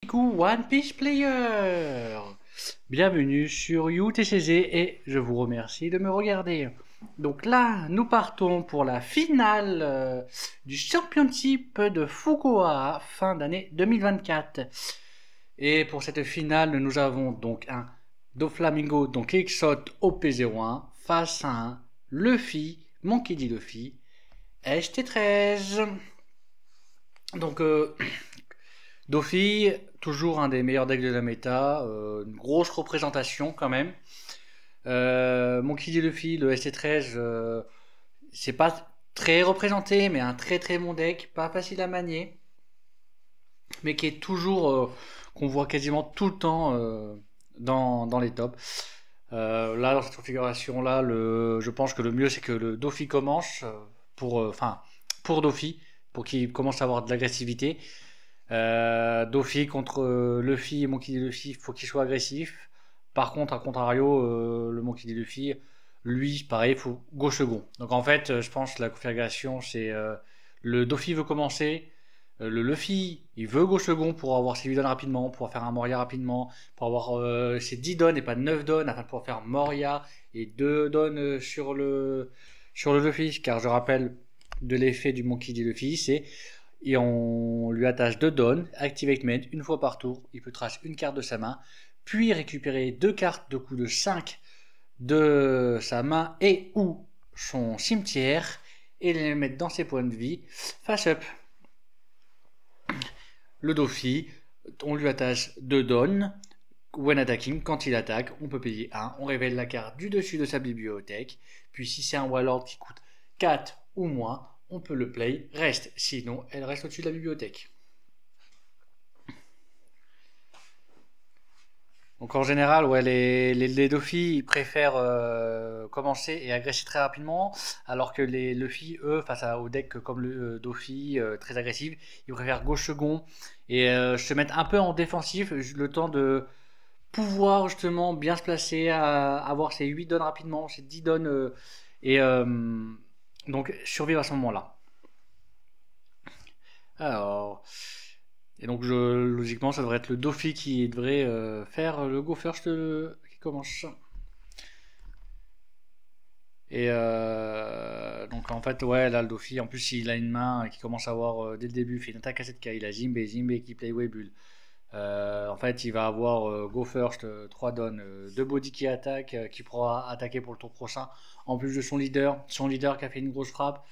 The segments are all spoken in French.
coucou One Piece Player. Bienvenue sur UTCG et je vous remercie de me regarder. Donc là, nous partons pour la finale du Championship de Fukuoka fin d'année 2024. Et pour cette finale, nous avons donc un Doflamingo, donc Exot OP01 face à un Luffy, Monkey D. Luffy, ST13. Donc Doffy, toujours un des meilleurs decks de la méta, une grosse représentation quand même. Monkey D. Luffy, le ST13, c'est pas très représenté, mais un très très bon deck, pas facile à manier, mais qui est toujours, qu'on voit quasiment tout le temps dans les tops. Là, dans cette configuration-là, je pense que le mieux c'est que le Doffy commence pour Doffy, pour qu'il commence à avoir de l'agressivité. Doffy contre Luffy et Monkey D. Luffy, faut qu'il soit agressif. Par contre, à contrario, le Monkey D. Luffy, lui, pareil, il faut go second. Donc en fait, je pense que la configuration, c'est le Doffy veut commencer, le Luffy, il veut go second pour avoir ses 8 dons rapidement, pour pouvoir faire un Moria rapidement, pour avoir ses 10 dons et pas 9 dons, afin de pouvoir faire Moria et 2 dons sur le Luffy. Car je rappelle de l'effet du Monkey D. Luffy, c'est et on lui attache 2 dons, Activate une fois par tour, il peut tracer une carte de sa main, puis récupérer 2 cartes de coup de 5 de sa main et ou son cimetière et les mettre dans ses points de vie face up. Le Doffy, on lui attache 2 dons, when attacking, quand il attaque, on peut payer 1, on révèle la carte du dessus de sa bibliothèque, puis si c'est un Warlord qui coûte 4 ou moins, on peut le play, reste, sinon elle reste au-dessus de la bibliothèque. Donc en général, ouais, les Doffy préfèrent commencer et agresser très rapidement, alors que les Luffy, eux, face au deck comme le Doffy, très agressif, ils préfèrent gauche second et se mettre un peu en défensif, le temps de pouvoir justement bien se placer, avoir ses 8 dons rapidement, ses 10 dons, et donc survivre à ce moment-là. Alors, et donc logiquement ça devrait être le Doffy qui devrait faire le go first qui commence. Et donc en fait ouais, là le Doffy en plus il a une main qui commence à avoir dès le début, il fait une attaque à 7k, il a Jinbei qui play Webull. En fait il va avoir go first 3 dons, 2 body qui attaquent, qui pourra attaquer pour le tour prochain, en plus de son leader qui a fait une grosse frappe.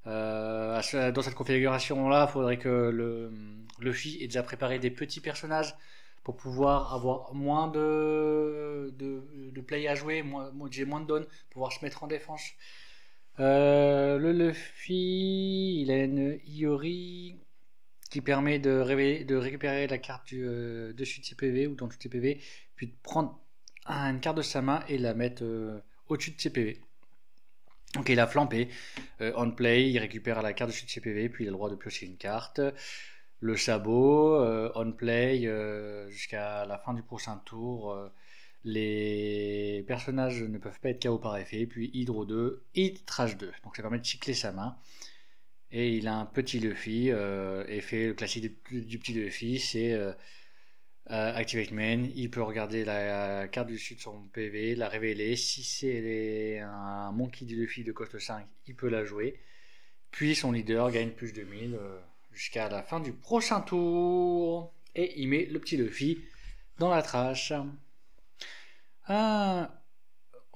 Dans cette configuration là, il faudrait que le Luffy ait déjà préparé des petits personnages pour pouvoir avoir moins de play à jouer, j'ai moins de dons, pouvoir se mettre en défense. Le Luffy, il a une Iori qui permet de récupérer la carte dessus de ses PV ou dans de ses PV, puis de prendre une carte de sa main et la mettre au-dessus de ses PV. Donc il a flampé, on play, il récupère la carte dessus de ses PV, puis il a le droit de piocher une carte. Le sabot, on play, jusqu'à la fin du prochain tour, les personnages ne peuvent pas être KO par effet, puis Hydro 2, Hit Trash 2. Donc ça permet de cycler sa main. Et il a un petit Luffy, effet le classique du petit Luffy, c'est Activate Main, il peut regarder la carte du dessus de son PV, la révéler, si c'est un Monkey D. Luffy de coste 5, il peut la jouer, puis son leader gagne plus de 1000 jusqu'à la fin du prochain tour, et il met le petit Luffy dans la trash.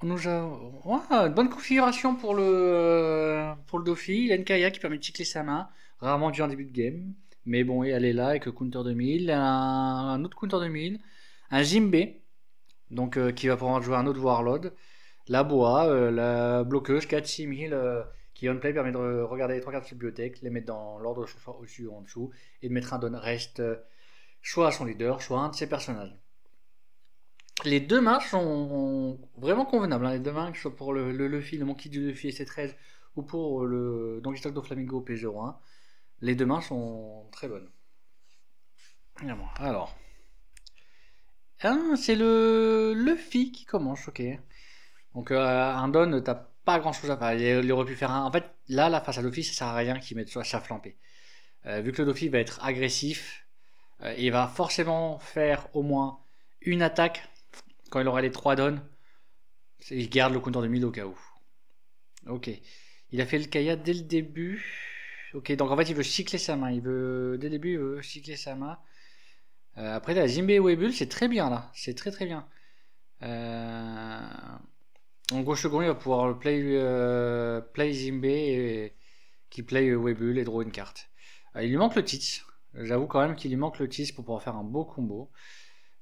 Nous avons une bonne configuration pour le Doffy, il a une Kaya qui permet de cycler sa main, rarement dû en début de game. Mais bon, elle est là avec le counter 2000, un autre counter 2000, un Jinbei, donc qui va pouvoir jouer un autre Warlord, la Boa, la bloqueuse 4-6000 qui on play permet de regarder les 3 cartes de bibliothèque, les mettre dans l'ordre soit au-dessus ou en dessous, et de mettre un don reste soit à son leader, soit à un de ses personnages. Les deux mains sont vraiment convenables, hein, les deux mains, que ce soit pour le Luffy, le Monkey D. Luffy ST13 ou pour le Donkey Stock Doflamingo P01. Les deux mains sont très bonnes. Alors, c'est le Luffy qui commence, ok. Donc un don, t'as pas grand chose à faire. Il aurait pu faire un. En fait, là, face à Luffy, ça sert à rien qu'il mette sa flampée. Vu que le Luffy va être agressif, Il va forcément faire au moins une attaque quand il aura les 3 dons. Il garde le compteur de 1000 au cas où. Ok. Il a fait le Kaya dès le début. Ok, donc en fait il veut cycler sa main. Dès le début, il veut cycler sa main. Après la Jimbe Webull, c'est très bien là. C'est très très bien. En gauche second, il va pouvoir play Jimbe et qui play Webull et draw une carte. Il lui manque le Tits. J'avoue quand même qu'il lui manque le Tits pour pouvoir faire un beau combo.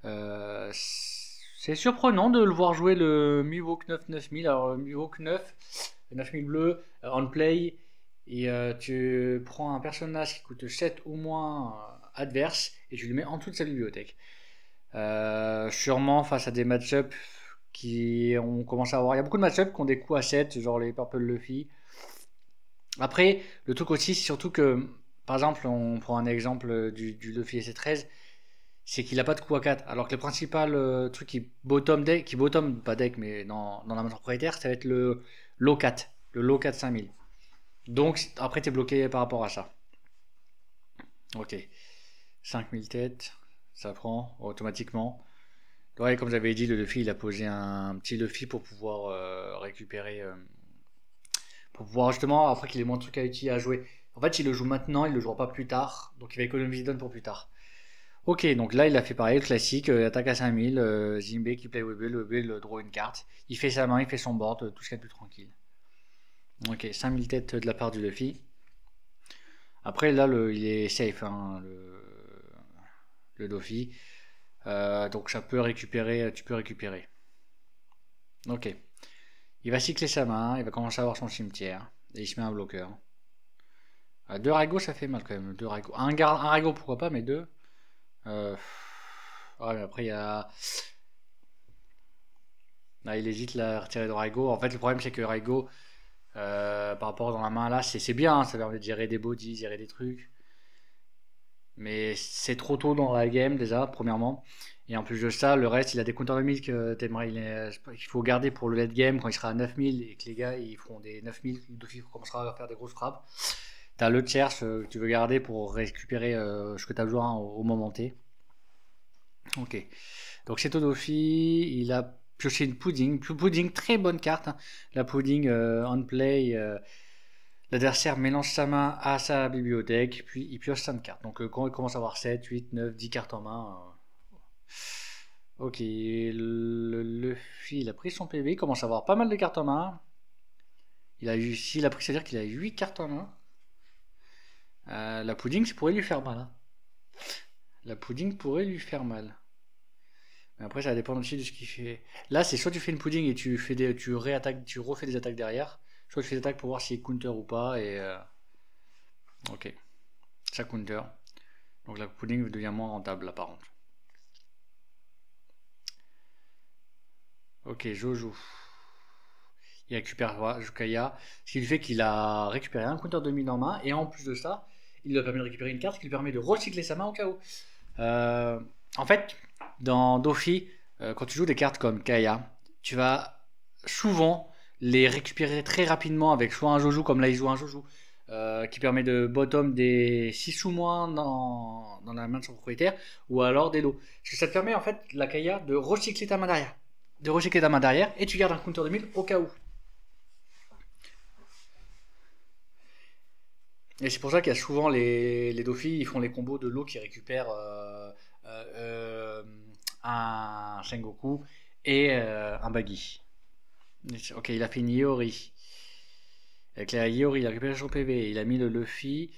C'est surprenant de le voir jouer le Miwok 9 9000. Alors, Miwok 9, 9000 bleu, on play, et tu prends un personnage qui coûte 7 ou moins adverse, et tu le mets en dessous de sa bibliothèque. Sûrement face à des match-up qui ont commencé à avoir. Il y a beaucoup de match-up qui ont des coups à 7, genre les Purple Luffy. Après, le truc aussi, c'est surtout que, par exemple, on prend un exemple du Luffy SC13, c'est qu'il n'a pas de coup à 4. Alors que le principal truc qui bottom, pas deck, mais dans la main propriétaire, ça va être le low 4, le low 4 5000. Donc après, tu es bloqué par rapport à ça. Ok, 5000 têtes, ça prend automatiquement. Ouais, comme j'avais dit, le Luffy, il a posé un petit Luffy pour pouvoir récupérer. Pour pouvoir justement, après qu'il ait moins de trucs à utiliser à jouer. En fait, il le joue maintenant, il le jouera pas plus tard. Donc il va économiser donne pour plus tard. Ok, donc là il a fait pareil, le classique, attaque à 5000, Jimbe qui play Webull draw une carte, il fait sa main, il fait son board, tout ce qu'il y a de plus tranquille. Ok, 5000 têtes de la part du Luffy. Après là il est safe, hein, le Luffy. Donc ça peut récupérer, tu peux récupérer. Ok, il va cycler sa main, il va commencer à avoir son cimetière, et il se met un bloqueur. Deux Raigo ça fait mal quand même, deux Raigo. Un Raigo pourquoi pas, mais deux. Ouais, mais après il y a... Là, il hésite à retirer de Raigo. En fait, le problème, c'est que Raigo, par rapport dans la main là, c'est bien, hein, ça permet de gérer des bodies, gérer des trucs. Mais c'est trop tôt dans la game, déjà, premièrement. Et en plus de ça, le reste, il a des compteurs de 1000 que qu'il faut garder pour le late game quand il sera à 9000 et que les gars ils feront des 9000, Luffy commencera à faire des grosses frappes. T'as le tiers que tu veux garder pour récupérer ce que tu as besoin au moment T. Ok. Donc c'est Todofi, il a pioché une Pudding. Pudding, très bonne carte, hein. La Pudding on play, l'adversaire mélange sa main à sa bibliothèque, puis il pioche 5 cartes. Donc quand il commence à avoir 7, 8, 9, 10 cartes en main. Ok, le Luffy, il a pris son PV, il commence à avoir pas mal de cartes en main. S'il a pris, c'est-à-dire qu'il a 8 cartes en main. La Pudding, ça pourrait lui faire mal, hein. La Pudding pourrait lui faire mal. Mais après, ça dépend aussi de ce qu'il fait. Là, c'est soit tu fais une pudding et tu réattaques, tu refais des attaques derrière, soit tu fais des attaques pour voir s'il counter ou pas. Et ok, ça counter. Donc la pudding devient moins rentable là par contre. Ok, Jojo. Il récupère Jukaya, ce qui lui fait qu'il a récupéré un counter de 1000 en main, et en plus de ça, il lui a permis de récupérer une carte qui lui permet de recycler sa main au cas où. En fait, dans Dofi, quand tu joues des cartes comme Kaya, tu vas souvent les récupérer très rapidement avec soit un Jojo, comme là il joue un Jojo, qui permet de bottom des 6 ou moins dans la main de son propriétaire, ou alors des lots. Parce que ça te permet en fait, la Kaya, de recycler ta main derrière. De recycler ta main derrière, et tu gardes un counter de 1000 au cas où. Et c'est pour ça qu'il y a souvent les Dofi, ils font les combos de l'eau qui récupèrent euh, euh, un Sengoku et un Bagi. Ok, il a fait une Iori. Avec la Iori, il a récupéré son PV, il a mis le Luffy.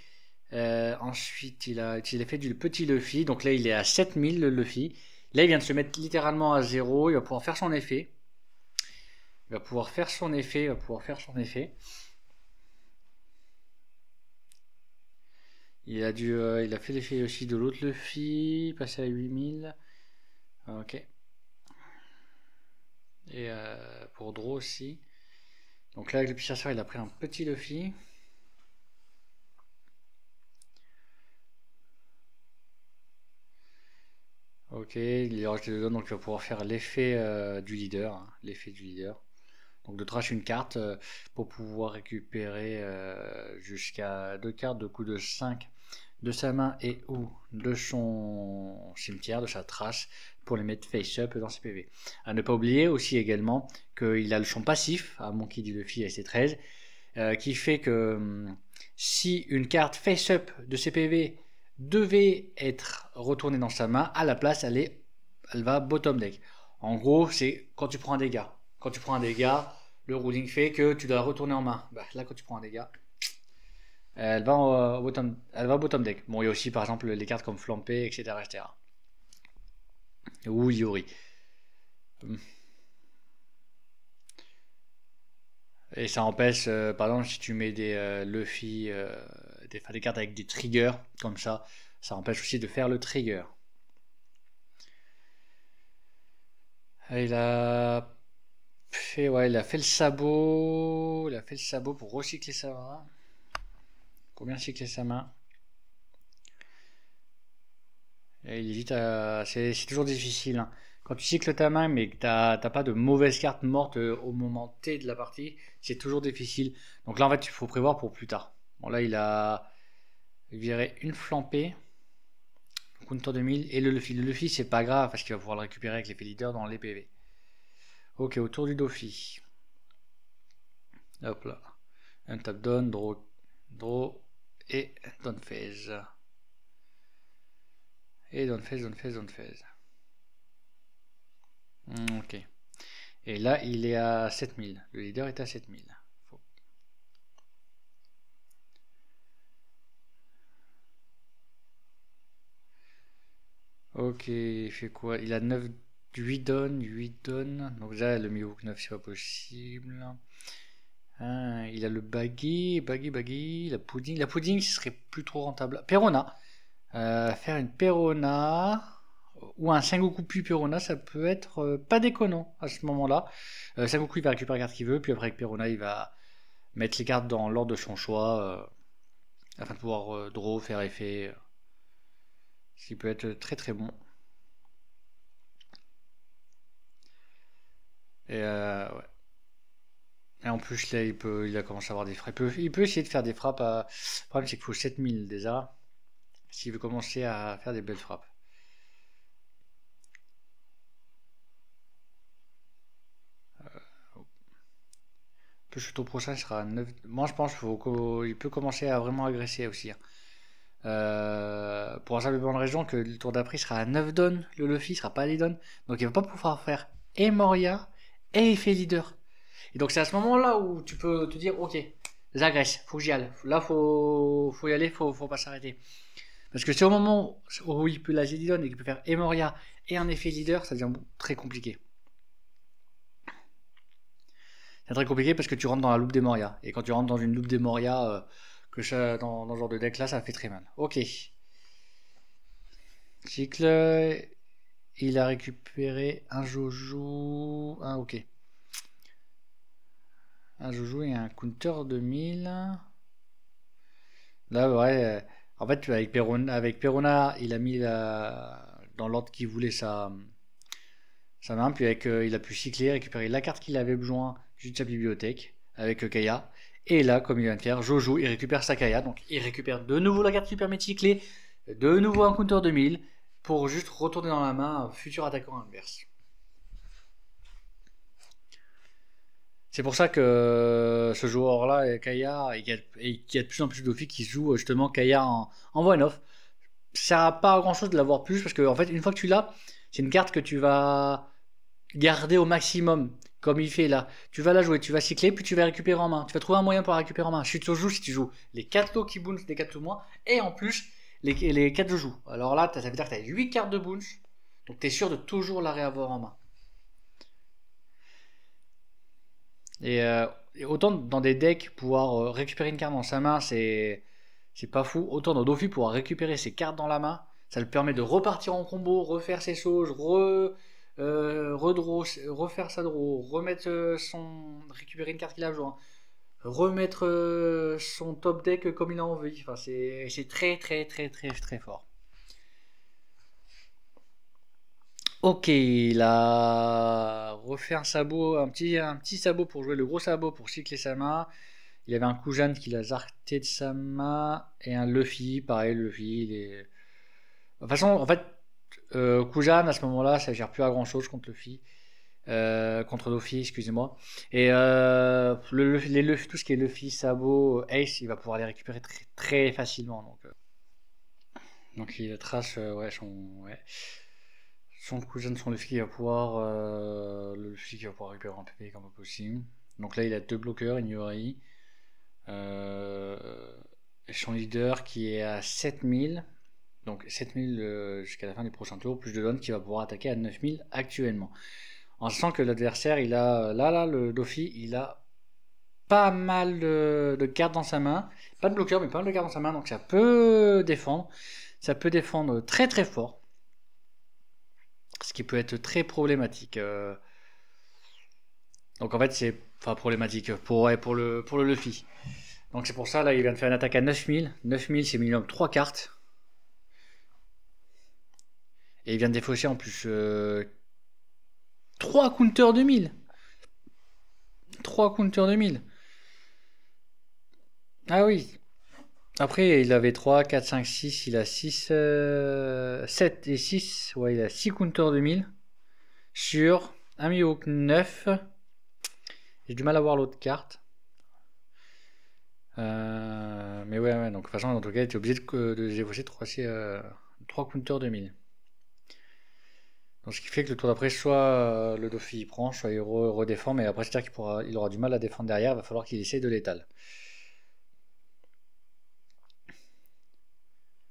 Ensuite, il a fait du petit Luffy. Donc là, il est à 7000 le Luffy. Là, il vient de se mettre littéralement à 0. Il va pouvoir faire son effet. Il va pouvoir faire son effet. Il va pouvoir faire son effet. Il a fait l'effet aussi de l'autre Luffy, passé à 8000. Ok. Et pour Draw aussi. Donc là, avec le chasseur, il a pris un petit Luffy. Ok, il lui reste dedans, donc il va pouvoir faire l'effet du leader. Hein, l'effet du leader. Donc de trash une carte pour pouvoir récupérer jusqu'à 2 cartes de coup de 5 de sa main et ou de son cimetière, de sa trace, pour les mettre face-up dans ses PV. À ne pas oublier aussi également qu'il a le champ passif, à Monkey D. Luffy SC13, qui fait que si une carte face-up de ses PV devait être retournée dans sa main, à la place, elle va bottom deck. En gros, c'est quand tu prends un dégât. Quand tu prends un dégât, le ruling fait que tu dois la retourner en main. Bah, là, quand tu prends un dégât, elle va au bottom deck. Bon, il y a aussi par exemple les cartes comme Flampé, etc. etc. Ou Yori. Et ça empêche, par exemple, si tu mets des Luffy, des cartes avec des triggers, comme ça empêche aussi de faire le trigger. Il a fait le sabot. Il a fait le sabot pour recycler sa main. Combien cycler sa main? Et il hésite à. C'est toujours difficile, hein. Quand tu cycles ta main, mais que t'as pas de mauvaise carte morte au moment T de la partie, c'est toujours difficile. Donc là, en fait, il faut prévoir pour plus tard. Bon, là, il a viré une flampée. Counter 2000. Et le Luffy. Le Luffy, c'est pas grave parce qu'il va pouvoir le récupérer avec l'effet leader dans les PV. Ok, autour du Dofi. Hop là. Un tap down, draw et down phase. Et down phase. Ok. Et là, il est à 7000. Le leader est à 7000. Ok, il fait quoi? Il a 9, 8 donnes. Donc là, le Mihawk 9, c'est pas possible. Ah, il a le baggy, la pudding. La pudding, ce serait plus trop rentable. Perona. Faire une Perona ou un Sengoku puis Perona, ça peut être pas déconnant à ce moment-là. Sengoku, il va récupérer la carte qu'il veut, puis après avec Perona, il va mettre les cartes dans l'ordre de son choix afin de pouvoir draw, faire effet. Ce qui peut être très très bon. Et ouais. Et en plus, là, il a commencé à avoir des frappes. Il peut essayer de faire des frappes. Le problème, c'est qu'il faut 7000 déjà. S'il veut commencer à faire des belles frappes. Le château prochain sera à 9. Moi, je pense qu'il peut commencer à vraiment agresser aussi, hein. Pour la simple bonne raison que le tour d'après sera à 9 donnes. Le Luffy sera pas à 10 donnes. Donc, il va pas pouvoir faire et Moria et effet leader. Et donc, c'est à ce moment-là où tu peux te dire, ok, j'agresse, faut que j'y aille. Là, faut y aller, faut pas s'arrêter. Parce que c'est au moment où il peut la Zedidon et qu'il peut faire Emoria et un effet leader, ça devient très compliqué. C'est très compliqué parce que tu rentres dans la loupe des Moria. Et quand tu rentres dans une loupe des Moria, dans ce genre de deck là, ça fait très mal. Ok. Cycle. Il a récupéré un Jojo. Ah, ok. Un Jojo et un counter 2000. Là, ouais. En fait, avec Perona, il a mis dans l'ordre qu'il voulait sa main. Puis il a pu cycler, récupérer la carte qu'il avait besoin de sa bibliothèque avec Kaya. Et là, comme il vient de faire, Jojo, il récupère sa Kaya. Donc, il récupère de nouveau la carte qui permet de cycler. De nouveau un counter 2000 pour juste retourner dans la main un futur attaquant inverse. C'est pour ça que ce joueur-là, Kaya, et qu'il y a de plus en plus de filles qui jouent justement Kaya en one-off. Ça sert pas à grand chose de l'avoir plus parce que en fait, une fois que tu l'as, c'est une carte que tu vas garder au maximum. Comme il fait là. Tu vas la jouer, tu vas cycler, puis tu vas récupérer en main. Tu vas trouver un moyen pour la récupérer en main. Si tu joues les 4 lots qui bounce des 4 mois, et en plus les 4 joues. Alors là, ça veut dire que tu as 8 cartes de bounce. Donc tu es sûr de toujours la réavoir en main. Et autant dans des decks, pouvoir récupérer une carte dans sa main, c'est pas fou. Autant dans Dofi, pouvoir récupérer ses cartes dans la main, ça le permet de repartir en combo, refaire ses choses, redraw, refaire sa draw, remettre récupérer une carte qu'il a besoin, remettre son top deck comme il a envie. Enfin, c'est très très très très très fort. Ok, il a refait un sabot, un petit sabot pour jouer le gros sabot pour cycler sa main. Il avait un Kujan qu'il a zarté de sa main et un Luffy. Pareil, le Luffy, il est. De toute façon, en fait, Kujan à ce moment-là, ça gère plus à grand chose contre Luffy. Contre Luffy, excusez-moi. Et tout ce qui est Luffy, Sabo, Ace, il va pouvoir les récupérer très, très facilement. Donc il trace ouais, son cousin, son Luffy qui va pouvoir le Luffy qui va pouvoir récupérer un PV comme possible. Donc là il a 2 bloqueurs, Inuari. Et son leader qui est à 7000. Donc 7000 jusqu'à la fin du prochain tour, plus de donne qui va pouvoir attaquer à 9000 actuellement. En sachant que l'adversaire, il a là, le Luffy, il a pas mal de cartes dans sa main. Pas de bloqueur, mais pas mal de cartes dans sa main. Donc ça peut défendre. Ça peut défendre très très fort. Ce qui peut être très problématique. Donc en fait, c'est problématique pour le Luffy. Donc c'est pour ça, là, il vient de faire une attaque à 9000. 9000, c'est minimum 3 cartes. Et il vient de défausser en plus 3 counters 2000. 3 counters 2000. Ah oui. Après, il avait 3, 4, 5, 6. Il a 6, 7 et 6. Ouais, il a 6 counters 2000. Sur un Mihawk 9. J'ai du mal à voir l'autre carte. Mais ouais, donc de toute façon, en tout cas, tu es obligé de défausser 3 counters 2000. Donc ce qui fait que le tour d'après, soit le Luffy il prend, soit il redéfend, mais après c'est-à-dire qu'il aura du mal à défendre derrière, il va falloir qu'il essaye de l'étal.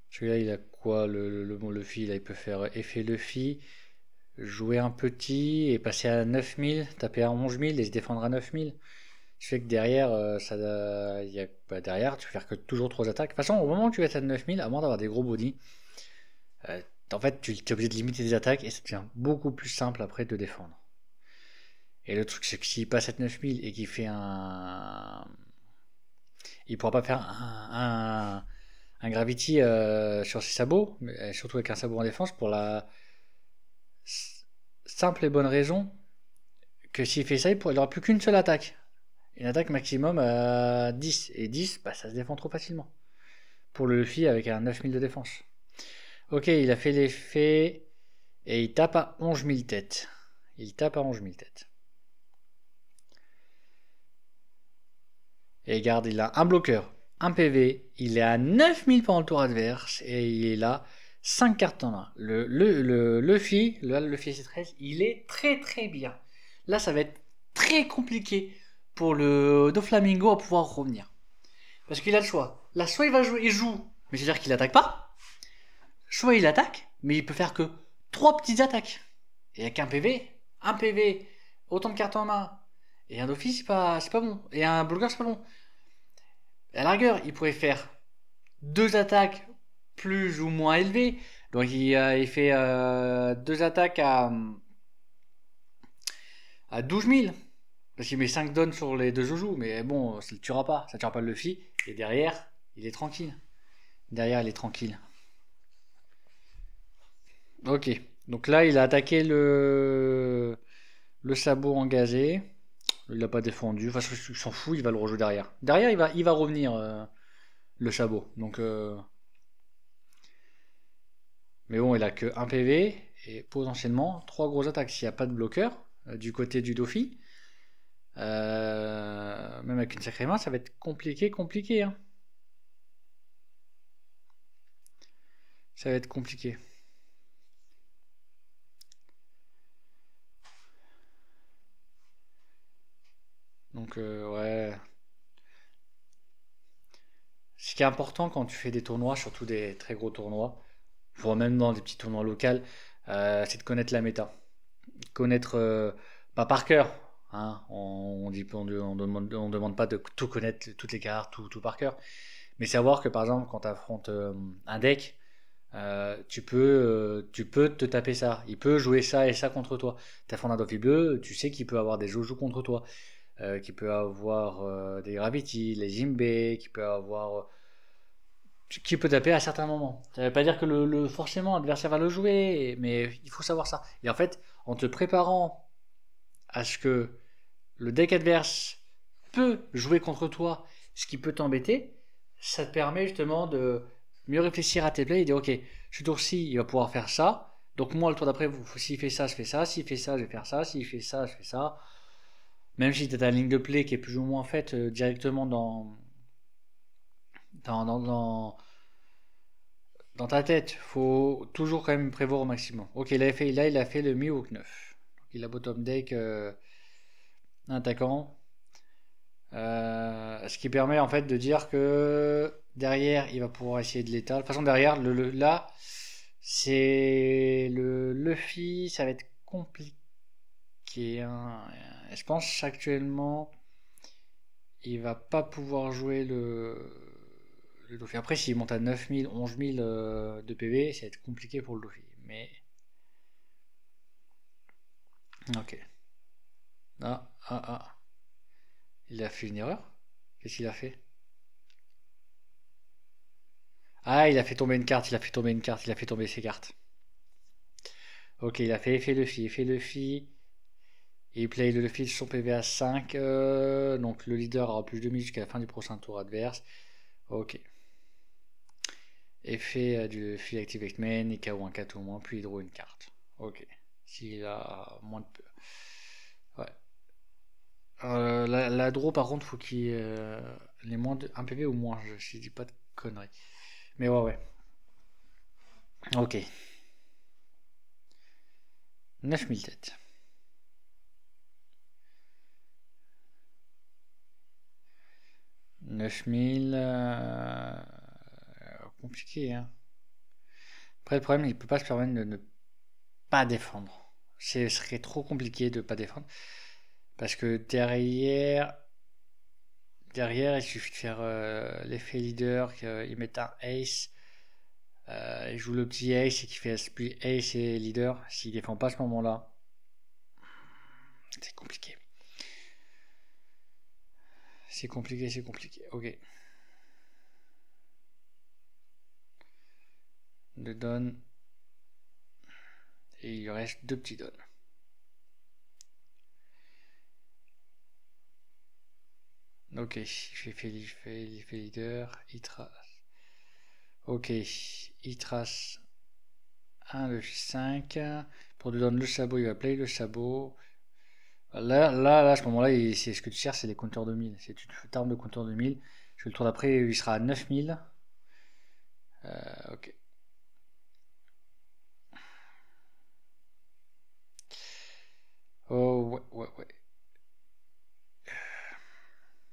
Celui-là il a quoi le Luffy là, il peut faire effet Luffy, jouer un petit et passer à 9000, taper à 11000 et se défendre à 9000. Ce qui fait que derrière, derrière tu peux faire que toujours 3 attaques. De toute façon, au moment où tu vas être à 9000, à moins d'avoir des gros body, en fait, tu es obligé de limiter des attaques et ça devient beaucoup plus simple après de défendre. Et le truc, c'est que s'il passe à 9000 et qu'il fait un. Il pourra pas faire un Gravity sur ses sabots, mais surtout avec un sabot en défense, pour la simple et bonne raison que s'il fait ça, il n'aura plus qu'une seule attaque. Une attaque maximum à 10. Et 10, bah, ça se défend trop facilement. Pour le Luffy avec un 9000 de défense. Ok, il a fait l'effet et il tape à 11 000 têtes. Il tape à 11 000 têtes. Et regarde, il a un bloqueur, un PV, il est à 9000 pendant le tour adverse et il est là 5 cartes en main. Le Luffy, le Luffy C13, il est très très bien. Là, ça va être très compliqué pour le Doflamingo à pouvoir revenir. Parce qu'il a le choix. Là, soit il joue, mais c'est-à-dire qu'il attaque pas. Soit il attaque, mais il peut faire que 3 petites attaques. Et avec un PV, autant de cartes en main, et un Office, c'est pas bon. Et un bloqueur, c'est pas bon. À la rigueur, il pourrait faire 2 attaques plus ou moins élevées. Donc il fait 2 attaques à 12 000. Parce qu'il met 5 donnes sur les 2 joujoux. Mais bon, ça ne le tuera pas. Ça ne tuera pas le Luffy. Et derrière, il est tranquille. Derrière, il est tranquille. Ok. Donc là, il a attaqué le sabot engagé. Il l'a pas défendu. Enfin, il s'en fout, il va le rejouer derrière. Derrière, il va revenir le sabot. Donc, mais bon, il a que 1 PV et potentiellement 3 grosses attaques. S'il n'y a pas de bloqueur du côté du Dofi, même avec une sacrée main, ça va être compliqué. Hein. Ça va être compliqué. Donc, ouais. Ce qui est important quand tu fais des tournois, surtout des très gros tournois, voire même dans des petits tournois locaux, c'est de connaître la méta. Connaître, pas par cœur, hein, on demande pas de tout connaître, toutes les cartes, tout par cœur, mais savoir que par exemple, quand tu affrontes un deck, tu peux te taper ça. Il peut jouer ça et ça contre toi. Tu affrontes un Dofi bleu, tu sais qu'il peut avoir des Jojo contre toi, qu'il peut avoir des Gravity, les Jimbe, qui peut taper à certains moments. Ça veut pas dire que forcément l'adversaire va le jouer, mais il faut savoir ça. Et en fait, en te préparant à ce que le deck adverse peut jouer contre toi ce qui peut t'embêter, ça te permet justement de mieux réfléchir à tes plays et dire ok, ce tour-ci, il va pouvoir faire ça. Donc moi, le tour d'après, s'il fait ça, je fais ça. S'il fait ça, je vais faire ça. S'il fait ça, je fais ça. Même si tu as ta ligne de play qui est plus ou moins faite directement dans, dans, dans, dans ta tête, faut toujours quand même prévoir au maximum. Ok, là, il a fait le mi-hook 9. Donc, il a bottom deck un attaquant. Ce qui permet en fait de dire que derrière, il va pouvoir essayer de l'état. De toute façon, derrière, là, c'est le Luffy, ça va être compliqué, hein. Je pense actuellement, il va pas pouvoir jouer le Luffy. Après, s'il monte à 9000, 11000 de PV, ça va être compliqué pour le Luffy. Mais. Ok. Ah. Il a fait une erreur? Qu'est-ce qu'il a fait? Ah, il a fait tomber une carte, il a fait tomber une carte, il a fait tomber ses cartes. Ok, il a fait effet Luffy. Il play le Luffy sur son PV à 5. Donc le leader aura plus de 2000 jusqu'à la fin du prochain tour adverse. Ok. Effet du Luffy Activate Main, il KO un 4 ou moins, puis il draw une carte. Ok. S'il a moins de. Ouais. La draw par contre, faut qu'il les moins de 1 PV ou moins, je dis pas de conneries. Mais ouais. Ok. 9000 têtes. 9000. Compliqué, hein. Après, le problème, il peut pas se permettre de ne pas défendre. Ce serait trop compliqué de pas défendre. Parce que derrière, il suffit de faire l'effet leader, qu'il mette un ace. Il joue le petit ace et qu'il fait split ace et leader. S'il défend pas à ce moment-là, c'est compliqué. C'est compliqué. Ok. Deux dons. Et il lui reste deux petits dons. Ok, il fait leader. Il trace. Ok, il trace le 5. Pour lui donner le sabot, il va play le sabot. Là, à ce moment-là, ce que tu cherches, c'est les compteurs de 1000. C'est une arme de compteur de 1000. Parce que le tour d'après, il sera à 9000. Ok. Oh, ouais.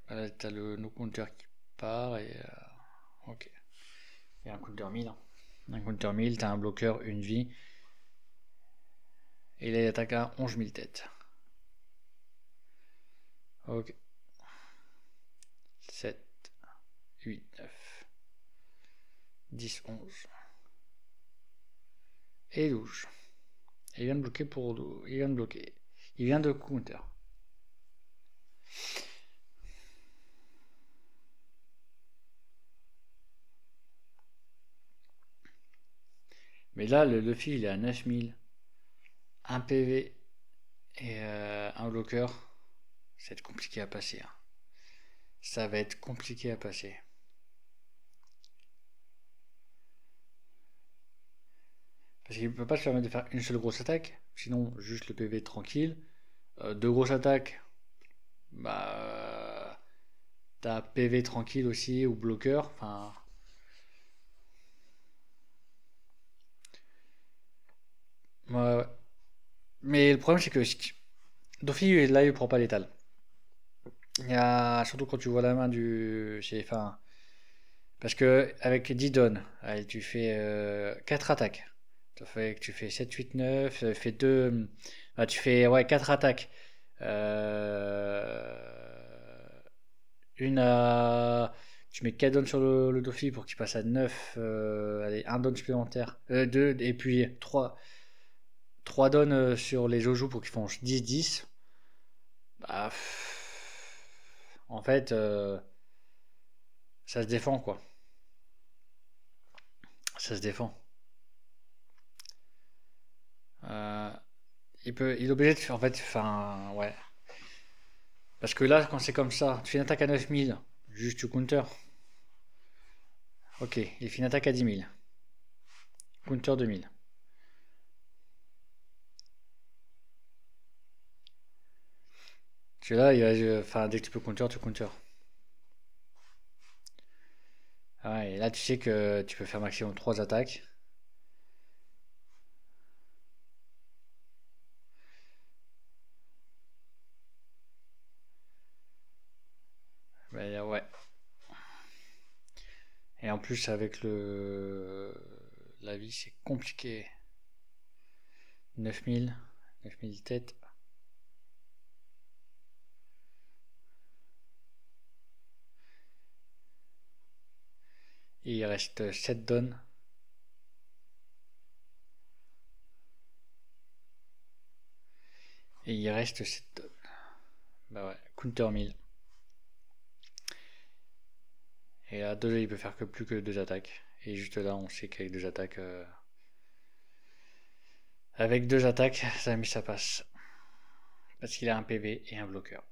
Là, t'as le no counter qui part et. Ok. Il y a un counter 1000. Hein. Un counter 1000, t'as un bloqueur, une vie. Et là, il attaque à 11 000 têtes. Ok. 7, 8, 9, 10, 11. Et 12. Et il vient de bloquer pour. Il vient de bloquer. Il vient de counter. Mais là, le Luffy, il est à 9000. Un PV et un bloqueur. Ça va être compliqué à passer. Hein. Ça va être compliqué à passer. Parce qu'il ne peut pas se permettre de faire une seule grosse attaque. Sinon, juste le PV tranquille. Deux grosses attaques. Bah. T'as PV tranquille aussi ou bloqueur. Enfin. Ouais. Mais le problème, c'est que Dofi, là, il prend pas l'étal. Surtout quand tu vois la main du CF1. Parce que avec 10 donnes, allez, tu fais 4 attaques. Tu fais 7, 8, 9, ça fait 2. Tu fais ouais, 4 attaques. Une à. Tu mets 4 donnes sur le Dofi pour qu'il passe à 9. Allez, 1 donne supplémentaire. 2, et puis 3 donnes sur les Jojo pour qu'ils fassent 10-10. Bah, en fait, ça se défend quoi. Ça se défend. Euh, il est obligé de faire, en fait, enfin, ouais. Parce que là, quand c'est comme ça, tu fais une attaque à 9000, Juste tu counter. Ok, il fait une attaque à 10 000. Counter 2000. Celui-là, enfin, dès que tu peux counter, tu counter. Ah ouais, et là, tu sais que tu peux faire maximum 3 attaques. Ouais. Et en plus, avec la vie, c'est compliqué. 9000. 9000 têtes. Et il reste 7 donnes. Et il reste 7 donnes. Bah ouais, counter 1000. Et à 2, il peut faire que plus que 2 attaques. Et juste là, on sait qu'avec 2 attaques. Avec 2 attaques, ça passe. Parce qu'il a un PV et un bloqueur.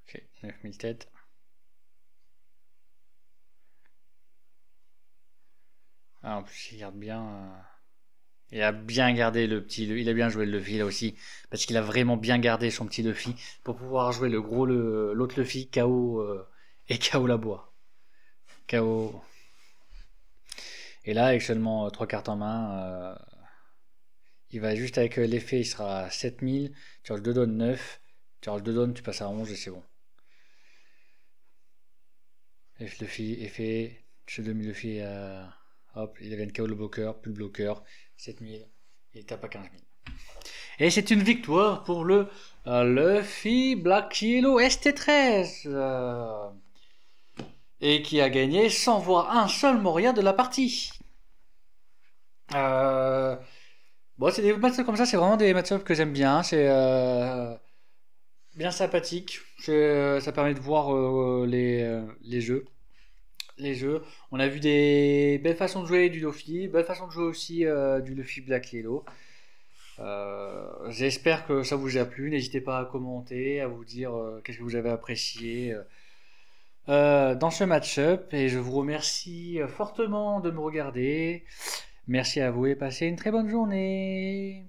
Ok, 9000 têtes. Ah, en plus, il garde bien. Il a bien gardé le petit. Il a bien joué le Luffy là aussi. Parce qu'il a vraiment bien gardé son petit Luffy pour pouvoir jouer l'autre Luffy KO et KO la bois. KO. Et là, avec seulement 3 cartes en main, il va juste avec l'effet, il sera à 7000. Tu ranges 2 donnes 9. Tu ranges 2 donnes, tu passes à 11 et c'est bon. Luffy, effet. Ce demi-Luffy, hop, il vient de KO le bloqueur, plus le bloqueur. 7000. Il tape à 15000. Et c'est une victoire pour le Luffy Black Yellow ST13. Et qui a gagné sans voir un seul Moria de la partie. Bon, c'est des matchs comme ça, c'est vraiment des matchs que j'aime bien. C'est bien sympathique. Ça permet de voir les jeux. Les jeux. On a vu des belles façons de jouer du Luffy, belles façons de jouer aussi du Luffy Black Yellow. J'espère que ça vous a plu. N'hésitez pas à commenter, à vous dire qu'est-ce que vous avez apprécié dans ce match-up. Et je vous remercie fortement de me regarder. Merci à vous et passez une très bonne journée.